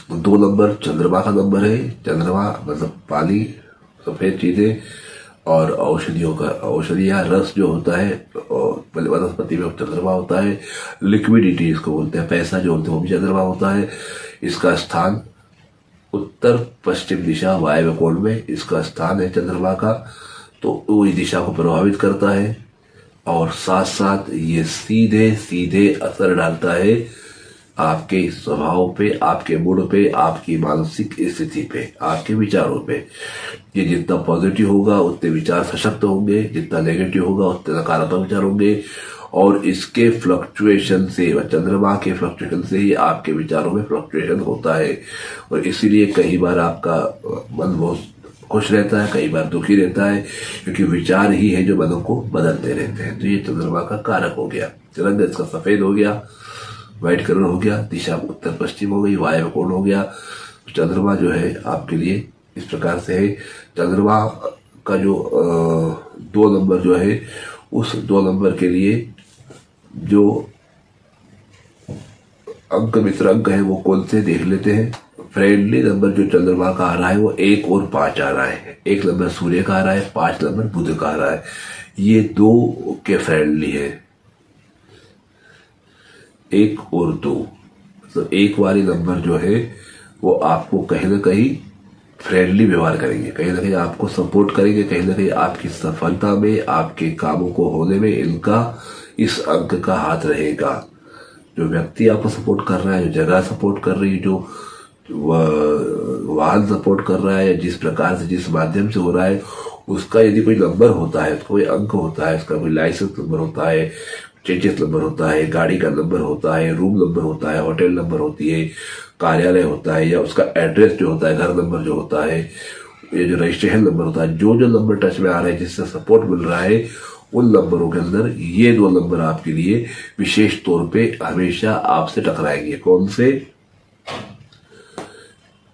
2 number चंद्रमा का number है। चंद्रमा मतलब पानी, सफेद चीजें और औषधियों का, औषधियाँ, रस जो होता है और वनस्पति में चंद्रमा होता है। लिक्विडिटी इसको बोलते हैं, पैसा जो होता है वो भी चंद्रमा होता है। इसका स्थान उत्तर पश्चिम दिशा वायव्य कोण में इसका स्थान है चंद्रमा का, तो वो इस दिशा को प्रभावित करता है और साथ साथ ये सीधे सीधे असर डालता है आपके स्वभाव पे, आपके मूड पे, आपकी मानसिक स्थिति पे, आपके विचारों पे। ये जितना पॉजिटिव होगा उतने विचार सशक्त होंगे, जितना नेगेटिव होगा उतने नकारात्मक विचार होंगे। और इसके फ्लक्चुएशन से, चंद्रमा के फ्लक्चुएशन से ही आपके विचारों में फ्लक्चुएशन होता है। और इसीलिए कई बार आपका मन बहुत खुश रहता है, कई बार दुखी रहता है, क्योंकि विचार ही है जो मनों को बदलते रहते हैं। तो ये चंद्रमा का कारक हो गया। रंग इसका सफेद हो गया, व्हाइट कलर हो गया, दिशा उत्तर पश्चिम हो गई, वायव्य कोण हो गया। चंद्रमा जो है आपके लिए इस प्रकार से है। चंद्रमा का जो 2 नंबर जो है, उस 2 नंबर के लिए जो अंक मित्र अंक है वो कौन से देख लेते हैं। फ्रेंडली नंबर जो चंद्रमा का आ रहा है वो 1 और 5 आ रहा है। 1 नंबर सूर्य का आ रहा है, 5 नंबर बुध का आ रहा है। ये 2 के फ्रेंडली है, 1 और 2। मतलब 1 वाली नंबर जो है वो आपको कहीं ना कहीं फ्रेंडली व्यवहार करेंगे, कहीं ना कहीं आपको सपोर्ट करेंगे, कहीं ना कहीं आपकी सफलता में, आपके कामों को होने में इनका, इस अंक का हाथ रहेगा। जो व्यक्ति आपको सपोर्ट कर रहा है, जो जगह सपोर्ट कर रही है, जो वाहन सपोर्ट कर रहा है, जिस प्रकार से, जिस माध्यम से हो रहा है, उसका यदि कोई नंबर होता है, कोई अंक होता है, उसका कोई लाइसेंस नंबर होता है, चेचिस नंबर होता है, गाड़ी का नंबर होता है, रूम नंबर होता है, होटल नंबर होती है, कार्यालय होता है, या उसका एड्रेस जो होता है, घर नंबर जो होता है, ये जो रजिस्ट्रेशन नंबर होता है, जो जो नंबर टच में आ रहे हैं, जिससे सपोर्ट मिल रहा है, उन नंबरों के अंदर ये 2 नंबर आपके लिए विशेष तौर पे हमेशा आपसे टकराएंगे। कौन से?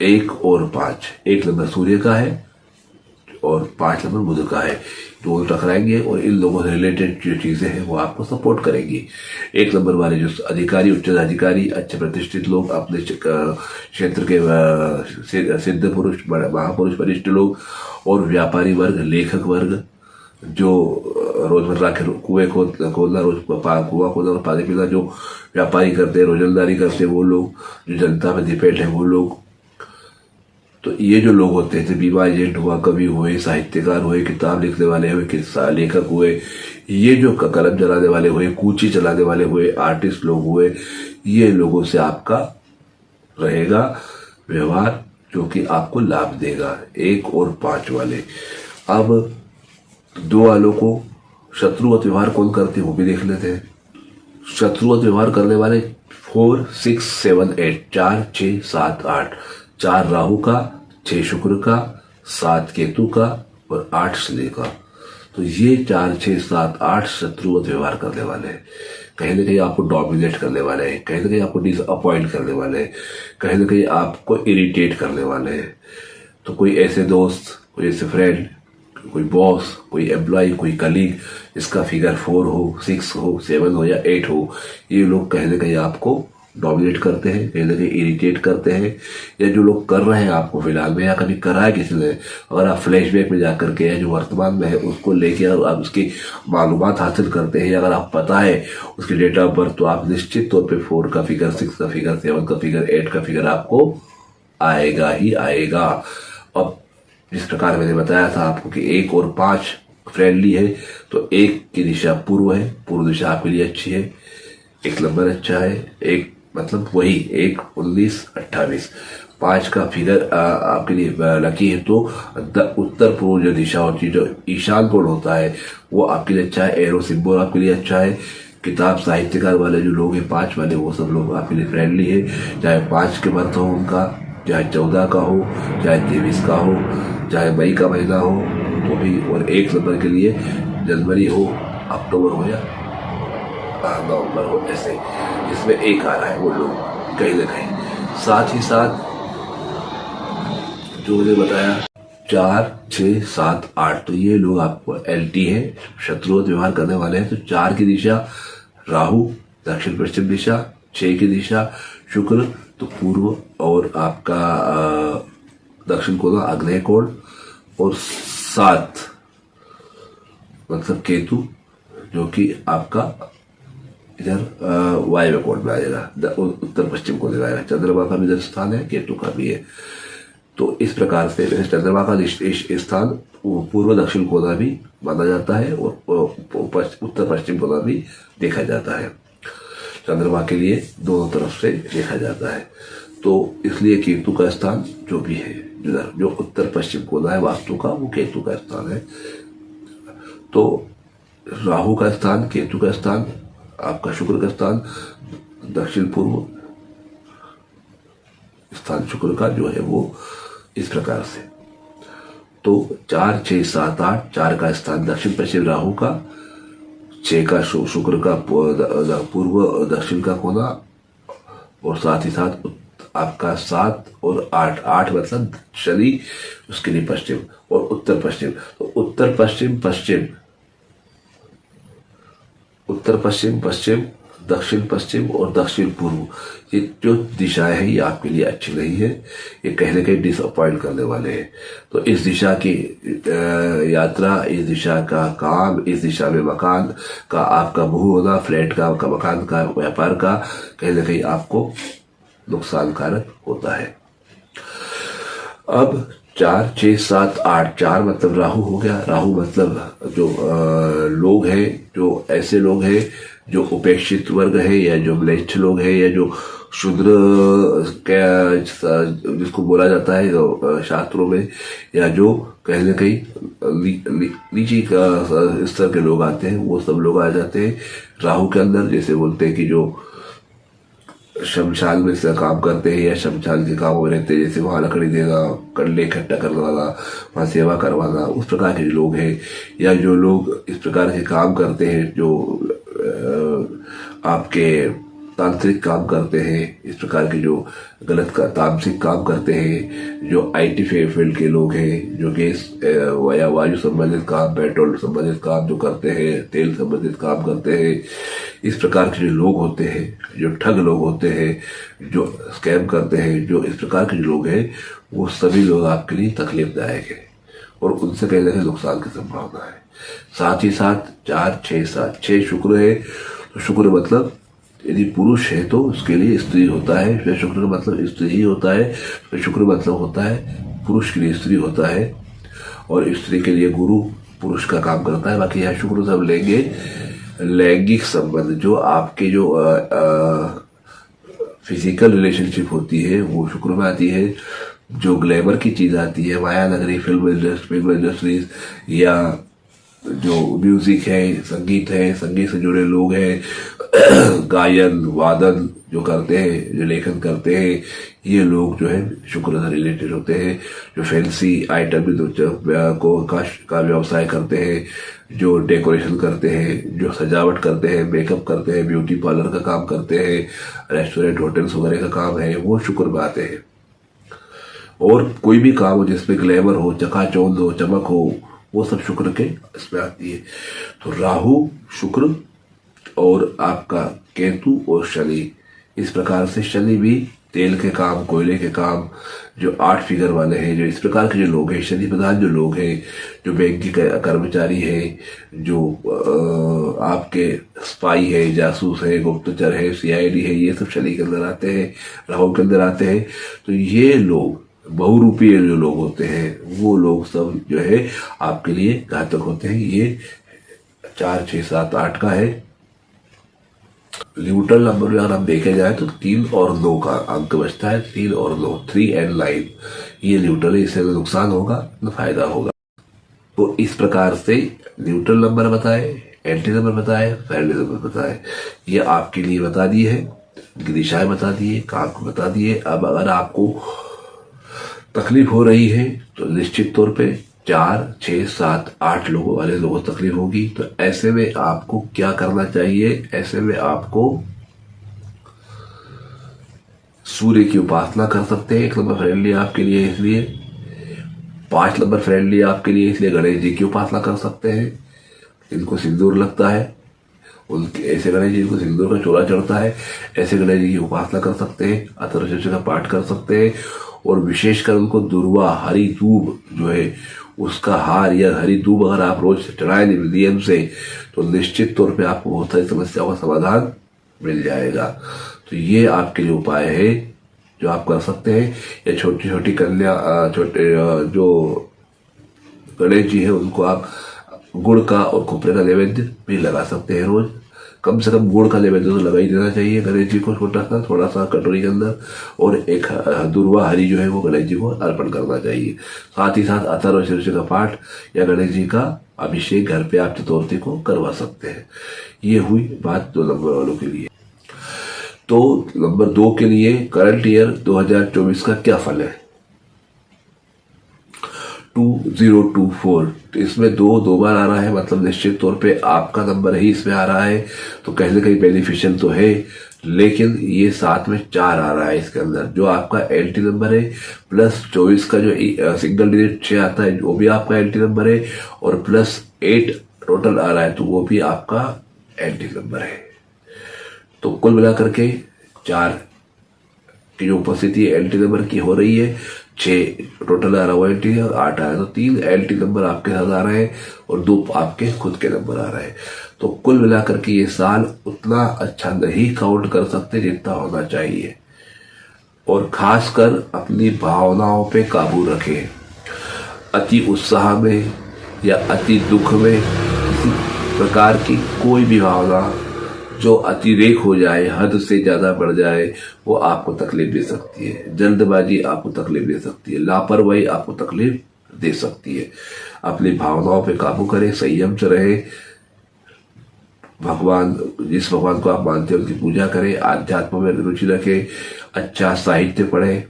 1 और 5। 1 नंबर सूर्य का है और 5 नंबर बुध का है। दोनों टकराएंगे और इन लोगों से रिलेटेड जो चीजें हैं वो आपको सपोर्ट करेंगी। 1 नंबर वाले जो अधिकारी, उच्च अधिकारी, अच्छे प्रतिष्ठित लोग, अपने क्षेत्र के सिद्ध पुरुष, महापुरुष, वरिष्ठ लोग, और व्यापारी वर्ग, लेखक वर्ग, जो रोजमर्रा के कुएं खोलना, कुआं खोलना और पानी पीना जो व्यापारी करते हैं, रोजंदारी करते हैं, वो लोग, जो जनता में डिपेंड है वो लोग। तो ये जो लोग होते हैं, बीमा एजेंट हुआ, कवि हुए, साहित्यकार हुए, किताब लिखने वाले हुए, किस्सा लेखक हुए, ये जो कलम चलाने वाले हुए, कूची चलाने वाले हुए, आर्टिस्ट लोग हुए, ये लोगों से आपका रहेगा व्यवहार जो कि आपको लाभ देगा। 1 और 5 वाले। अब 2 वालों को शत्रुवत व्यवहार कौन करते हैं वो भी देख लेते हैं। शत्रुवत व्यवहार करने वाले 4, 6, 7, 8, 4, 6, 7, 8। 4 राहु का, 6 शुक्र का, 7 केतु का और 8 शनि का। तो ये 4, 6, 7, 8 शत्रुवत व्यवहार करने वाले हैं। कहीं ना कहीं आपको डोमिनेट करने वाले हैं, कहीं ना कहीं आपको डिसअपॉइंट करने वाले हैं, कहीं ना कहीं आपको इरिटेट करने वाले हैं। तो कोई ऐसे दोस्त, कोई ऐसे फ्रेंड, कोई बॉस, कोई एम्प्लॉय, कोई कलीग जिसका फिगर 4 हो, 6 हो, 7 हो या 8 हो, ये लोग कहीं ना कहीं आपको डोमिनेट करते हैं, कहीं ना कहीं इरिटेट करते हैं। या जो लोग कर रहे हैं आपको फिलहाल में, या कभी करा है किसी ने, अगर आप फ्लैशबैक में जाकर के, या जो वर्तमान में है उसको लेके आप उसकी मालूमात हासिल करते हैं, या अगर आप पता है उसकी डेट ऑफ बर्थ, तो आप निश्चित तौर पे 4 का फिगर, 6 का फिगर, 7 का फिगर, 8 का फिगर आपको आएगा ही आएगा। अब जिस प्रकार मैंने बताया था आपको कि 1 और 5 फ्रेंडली है, तो 1 की दिशा पूर्व है, पूर्व दिशा आपके लिए अच्छी है, 1 नंबर अच्छा है। 1 मतलब वही 1, 19, 28। 5 का फिगर आपके लिए लकी है, तो उत्तर पूर्व जो दिशा होती है, जो ईशान कोण होता है, वो आपके लिए अच्छा है। एरो सिंबल आपके लिए अच्छा है। किताब साहित्यकार वाले जो लोग हैं 5 वाले, वो सब लोग आपके लिए फ्रेंडली है। चाहे 5 के बर्थ हो उनका, चाहे 14 का हो, चाहे 23 का हो, चाहे मई का महीना हो, तो भी। और 1 नंबर के लिए जनवरी हो, अक्टूबर हो या नवंबर हो, ऐसे इसमें 1 आ रहा है वो लोग कहीं ना कहीं। साथ ही साथ जो मैंने बताया 4, 6, 7, 8, तो ये लोग आपको LT है, शत्रुवत व्यवहार करने वाले हैं। तो 4 की दिशा राहु, दक्षिण पश्चिम दिशा, 6 की दिशा शुक्र तो पूर्व, और आपका दक्षिण कोना आग्नेय कोण, और 7 मतलब केतु जो कि आपका इधर वायव्य कोण में आ जाएगा, उत्तर पश्चिम को दिखाएगा। चंद्रमा का भी इधर स्थान है, केतु का भी है। तो इस प्रकार से चंद्रमा का स्थान पूर्व दक्षिण कोना भी माना जाता है और उत्तर पश्चिम कोना भी देखा जाता है। चंद्रमा के लिए दोनों तरफ से देखा जाता है। तो इसलिए केतु का स्थान जो भी है, जो उत्तर पश्चिम कोना है वास्तु का, वो केतु का स्थान है। तो राहु का स्थान, केतु का स्थान, आपका शुक्र का स्थान दक्षिण पूर्व स्थान शुक्र का जो है वो इस प्रकार से। तो 4, 6, 7, 8, 4 का स्थान दक्षिण पश्चिम राहु का, 6 का शुक्र का पूर्व दक्षिण का कोना, और साथ ही साथ आपका 7 और 8 मतलब शनि, उसके लिए पश्चिम और उत्तर पश्चिम। तो उत्तर पश्चिम पश्चिम, उत्तर पश्चिम पश्चिम, दक्षिण पश्चिम और दक्षिण पूर्व, ये जो दिशाएं हैं ये आपके लिए अच्छी नहीं है, ये कहीं ना कहीं डिसअपॉइंट करने वाले हैं। तो इस दिशा की यात्रा, इस दिशा का काम, इस दिशा में मकान का आपका भू होना, फ्लैट का मकान का, व्यापार का कहीं ना कहीं आपको नुकसानकारक होता है। अब 4, 6, 7, 8, 4 मतलब राहु हो गया। राहु मतलब जो लोग हैं, जो ऐसे लोग हैं जो उपेक्षित वर्ग है, या जो म्लेच्छ लोग हैं, या जो शूद्र जिसको बोला जाता है जो शास्त्रों में, या जो कहीं ना कहीं नीचे स्तर के लोग आते हैं, वो सब लोग आ जाते हैं राहु के अंदर। जैसे बोलते हैं कि जो शमशान में से काम करते हैं या शमशान के कामों में रहते हैं, जैसे वहाँ लकड़ी देना, कंडे इकट्ठा करवाना, वहाँ सेवा करवाना, उस प्रकार के लोग हैं। या जो लोग इस प्रकार के काम करते हैं, जो आपके तांत्रिक काम करते हैं, इस प्रकार के जो गलत का तामसिक काम करते हैं, जो आईटी फील्ड के लोग हैं, जो गैस या वायु संबंधित काम, पेट्रोल संबंधित काम जो करते हैं, तेल संबंधित काम करते हैं, इस प्रकार के जो लोग होते हैं, जो ठग लोग होते हैं, जो स्कैम करते हैं, जो इस प्रकार के जो लोग हैं, वो सभी लोग आपके लिए तकलीफदायक है और उनसे कहीं ना कहीं नुकसान की संभावना है। साथ ही साथ 4, 6, 7, 6 शुक्र है। तो शुक्र मतलब यदि पुरुष है तो उसके लिए स्त्री होता है, फिर शुक्र का मतलब स्त्री ही होता है, फिर शुक्र मतलब होता है पुरुष के लिए स्त्री होता है, और स्त्री के लिए गुरु पुरुष का काम करता है। बाकी यहाँ शुक्र सब लेंगे लैंगिक संबंध, जो आपके जो फिजिकल रिलेशनशिप होती है वो शुक्र में आती है। जो ग्लैमर की चीज आती है, माया नगरी फिल्म इंडस्ट्रीज, या जो म्यूजिक है, संगीत है, संगीत से जुड़े लोग हैं, गायन वादन जो करते हैं, जो लेखन करते हैं, ये लोग जो है शुक्र से रिलेटेड होते हैं। जो फैंसी आइटम का व्यवसाय करते हैं, जो डेकोरेशन करते हैं, जो सजावट करते हैं, मेकअप करते हैं, ब्यूटी पार्लर का काम करते हैं, रेस्टोरेंट होटल्स वगैरह का काम है, वो शुक्र में आते हैं। और कोई भी काम हो जिसमें ग्लैमर हो, चकाचौंध हो, चमक हो, वो सब शुक्र के इसमें आती है। तो राहु, शुक्र और आपका केतु और शनि, इस प्रकार से शनि भी तेल के काम, कोयले के काम, जो 8 फिगर वाले हैं, जो इस प्रकार के जो लोग हैं, शनि प्रधान जो लोग हैं, जो बैंक के कर्मचारी हैं, जो आपके स्पाई है, जासूस है, गुप्तचर है, सीआईडी है, ये सब शनि के अंदर आते हैं, राहु के अंदर आते हैं। तो ये लोग बहुरूपीय जो लोग होते हैं, वो लोग सब जो है आपके लिए घातक होते हैं। ये 4, 6, 7, 8 का है। न्यूट्रल नंबर में अगर हम देखे जाए तो 3 और 9 का अंक बचता है। 3 और 9, 3 and 9 ये न्यूट्रल है। इससे नुकसान होगा न फायदा होगा। तो इस प्रकार से न्यूट्रल नंबर बताए, एंटी नंबर बताए, फ्रेंडली नंबर बताए, ये आपके लिए बता दिए है, दिशाएं बता दिए, काम बता दिए। अब अगर आपको तकलीफ हो रही है तो निश्चित तौर पे 4, 6, 7, 8 लोगों वाले लोगों को तकलीफ होगी। तो ऐसे में आपको क्या करना चाहिए? ऐसे में आपको सूर्य की उपासना कर सकते हैं। 1 नंबर फ्रेंडली आपके लिए, इसलिए 5 नंबर फ्रेंडली आपके लिए, इसलिए गणेश जी की उपासना कर सकते हैं। इनको सिंदूर लगता है उनके ऐसे गणेश जी को सिंदूर का चोला चढ़ता है, ऐसे गणेश जी की उपासना कर सकते हैं, अथर्वशीर्ष का पाठ कर सकते हैं। और विशेषकर उनको दुर्वा हरी दूब जो है उसका हार या हरी दूब अगर आप रोज चढ़ाए नियम से, तो निश्चित तौर पे आपको बहुत सारी समस्याओं का समाधान मिल जाएगा। तो ये आपके लिए उपाय है जो आप कर सकते हैं। या छोटी छोटी कन्या छोटे जो गणेश जी है उनको आप गुड़ का और खोपरे का नैवेद्य भी लगा सकते हैं। रोज कम से कम गुड़ का नैवेद्य तो लगा ही देना चाहिए गणेश जी को, छोटा सा थोड़ा सा कटोरी के अंदर, और एक दुर्वा हरी जो है वो गणेश जी को अर्पण करना चाहिए। साथ ही साथ अथर्वशीर्ष का पाठ या गणेश जी का अभिषेक घर पे आप चतुर्थी को करवा सकते हैं। ये हुई बात 2 नंबर वालों के लिए। तो नंबर 2 के लिए करंट ईयर 2024 का क्या फल है? 2024, तो इसमें 2 बार आ रहा है, मतलब निश्चित तौर पे आपका नंबर ही इसमें आ रहा है, तो कहीं ना कहीं बेनिफिशियल तो है। लेकिन ये साथ में 4 आ रहा है इसके अंदर, जो आपका एलटी नंबर है, प्लस 24 का जो सिंगल डिजिट 6 आता है वो भी आपका एलटी नंबर है, और प्लस 8 टोटल आ रहा है तो वो भी आपका एलटी नंबर है। तो कुल मिलाकर के 4 की जो उपस्थिति एलटी नंबर की हो रही है, 6 टोटल आ रहा है एलटी और 8 आ रहा है, तो 3 एलटी नंबर आपके साथ आ रहे हैं और 2 आपके खुद के नंबर आ रहे हैं। तो कुल मिलाकर के ये साल उतना अच्छा नहीं काउंट कर सकते जितना होना चाहिए। और खासकर अपनी भावनाओं पे काबू रखें। अति उत्साह में या अति दुख में किसी प्रकार की कोई भी भावना जो अतिरेक हो जाए, हद से ज्यादा बढ़ जाए, वो आपको तकलीफ दे सकती है। जल्दबाजी आपको तकलीफ दे सकती है, लापरवाही आपको तकलीफ दे सकती है। अपनी भावनाओं पे काबू करें, संयम से रहे, भगवान जिस भगवान को आप मानते हैं उनकी पूजा करें, आध्यात्म में रुचि रखें, अच्छा साहित्य पढ़ें,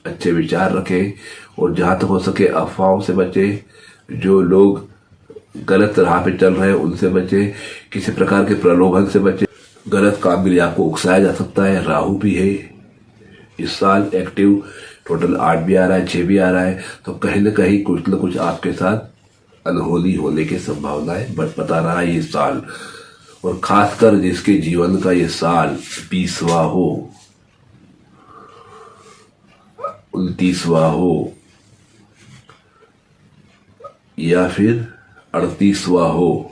अच्छे विचार रखें, और जहां तक हो सके अफवाहों से बचें। जो लोग गलत राह पे चल रहे हैं उनसे बचें, किसी प्रकार के प्रलोभन से बचें। गलत काम के लिए आपको उकसाया जा सकता है। राहु भी है इस साल एक्टिव, टोटल 8 भी आ रहा है, 6 भी आ रहा है, तो कहीं ना कहीं कुछ न कुछ आपके साथ अनहोनी होने की संभावनाएं बता रहा है ये साल। और खासकर जिसके जीवन का ये साल 20वां हो, 29वां हो, या फिर 38वां हो,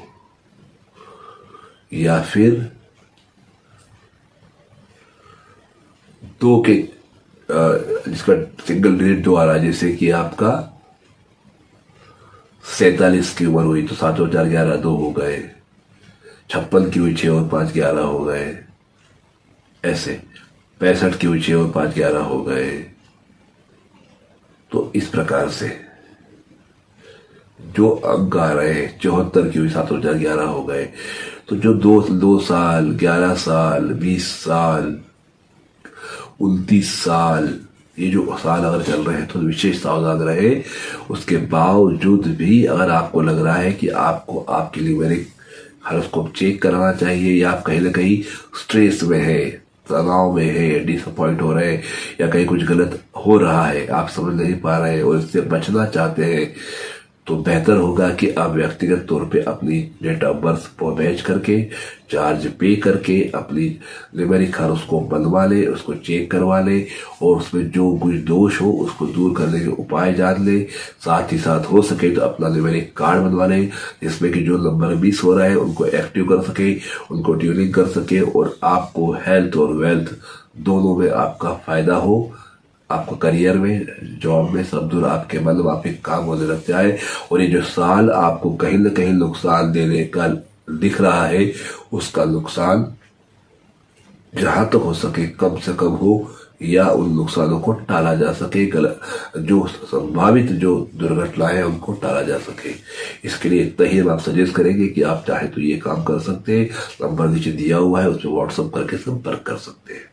या फिर 2 के जिसका सिंगल डिजिट 2 आ रहा है, जैसे कि आपका 47 की उम्र हुई तो 7 और 4 11 2 हो गए, 56 की हुई 6 और 5 11 हो गए, ऐसे 65 की हुई 6 और 5 11 हो गए। तो इस प्रकार से जो अंक आ रहे हैं, 74 की हुई 7 और 4 11 हो गए। तो जो 2 साल, 11 साल, 20 साल, 29 साल, ये जो साल अगर चल रहे हैं तो विशेष सावधान रहे। उसके बावजूद भी अगर आपको लग रहा है कि आपको आपके लिए मेरे हॉरोस्कोप चेक कराना चाहिए, या आप कहीं ना कहीं स्ट्रेस में है, तनाव में है, डिसअपॉइंट हो रहे हैं, या कहीं कुछ गलत हो रहा है, आप समझ नहीं पा रहे हैं और इससे बचना चाहते हैं, तो बेहतर होगा कि आप व्यक्तिगत तौर पे अपनी डेट ऑफ बर्थ को मैच करके, चार्ज पे करके अपनी न्यूमेरिक हॉरोस्कोप बनवा ले, उसको चेक करवा ले, और उसमें जो कुछ दोष हो उसको दूर करने के उपाय जान ले। साथ ही साथ हो सके तो अपना न्यूमेरिक कार्ड बनवा ले, जिसमें कि जो नंबर मिस हो रहा है उनको एक्टिव कर सके, उनको ट्यूनिंग कर सके, और आपको हेल्थ और वेल्थ दोनों में आपका फायदा हो। आपको करियर में, जॉब में, सब दूर आपके मन वापिक काम होने लग जाए। और ये जो साल आपको कहीं ना कहीं नुकसान देने का दिख रहा है, उसका नुकसान जहां तक हो सके कम से कम हो, या उन नुकसानों को टाला जा सके, जो संभावित जो दुर्घटनाएं हैं उनको टाला जा सके। इसके लिए इतना ही हम आप सजेस्ट करेंगे कि आप चाहे तो ये काम कर सकते हैं। नंबर नीचे दिया हुआ है, उस पर व्हाट्सएप करके संपर्क कर सकते हैं।